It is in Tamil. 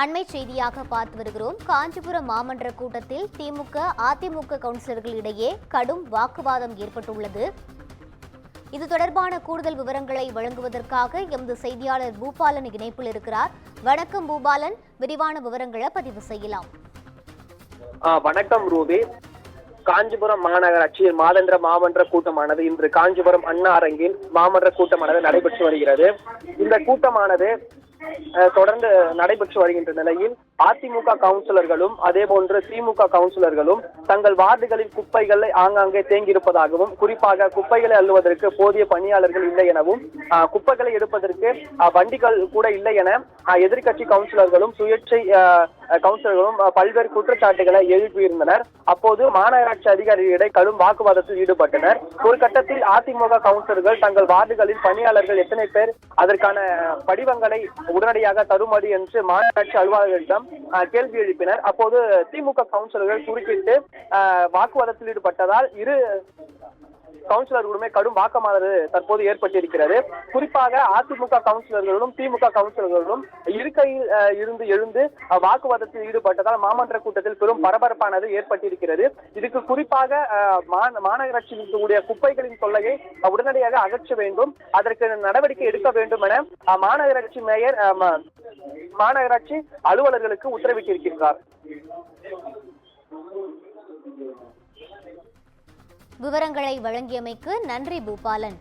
அண்மை செய்தியாக பார்த்து வருகிறோம். காஞ்சிபுரம் மாமன்ற கூட்டத்தில் திமுக அதிமுக கவுன்சிலர்கள் இடையே கடும் வாக்குவாதம் ஏற்பட்டுள்ளது. இது தொடர்பான கூடுதல் விவரங்களை வழங்குவதற்காக எமது செய்தியாளர் பூபாலன் இணைப்பில் இருக்கிறார். வணக்கம் பூபாலன், விரிவான விவரங்களை பதிவு செய்யலாம். வணக்கம் ரூபி. காஞ்சிபுரம் மாநகராட்சியில் மாதாந்திர மாமன்ற கூட்டமானது இன்று காஞ்சிபுரம் அண்ணா அரங்கில் மாமன்ற கூட்டமானது நடைபெற்று வருகிறது. இந்த கூட்டமானது தொடர்ந்து நடைபெற்று வருகின்ற நிலையில் அதிமுக கவுன்சிலர்களும் அதே போன்று திமுக கவுன்சிலர்களும் தங்கள் வார்டுகளில் குப்பைகளை ஆங்காங்கே தேங்கியிருப்பதாகவும், குறிப்பாக குப்பைகளை அள்ளுவதற்கு போதிய பணியாளர்கள் இல்லை எனவும், குப்பைகளை எடுப்பதற்கு வண்டிகள் கூட இல்லை என எதிர்கட்சி கவுன்சிலர்களும் சுயேட்சை கவுன்சிலர்களும் பல்வேறு குற்றச்சாட்டுகளை எழுப்பியிருந்தனர். அப்போது மாநகராட்சி அதிகாரிகளிடையே கடும் வாக்குவாதத்தில் ஈடுபட்டனர். ஒரு கட்டத்தில் அதிமுக கவுன்சிலர்கள் தங்கள் வார்டுகளில் பணியாளர்கள் எத்தனை பேர், அதற்கான படிவங்களை உடனடியாக தருமடி என்று மாநகராட்சி அலுவலர்களிடம் கேள்வி எழுப்பினர். அப்போது திமுக கவுன்சிலர்கள் குறுக்கிட்டு வாக்குவாதத்தில் ஈடுபட்டதால் இரு கவுன்சிலர்களுமே கடும் வாக்குவாதம் தற்போது ஏற்பட்டிருக்கிறது. குறிப்பாக அதிமுக கவுன்சிலர்களும் திமுக கவுன்சிலர்களும் இருக்கையில் இருந்து எழுந்து வாக்குவாதத்தில் ஈடுபட்டதால் மாமன்ற கூட்டத்தில் பெரும் பரபரப்பானது ஏற்பட்டிருக்கிறது. இதுக்கு குறிப்பாக மாநகராட்சியில் இருக்கக்கூடிய குப்பைகளின் தொல்லையை உடனடியாக அகற்ற வேண்டும், அதற்கு நடவடிக்கை எடுக்க வேண்டும் என மாநகராட்சி மேயர் மாநகராட்சி அலுவலர்களுக்கு உத்தரவிட்டிருக்கிறார். விவரங்களை வழங்கியமைக்கு நன்றி பூபாலன்.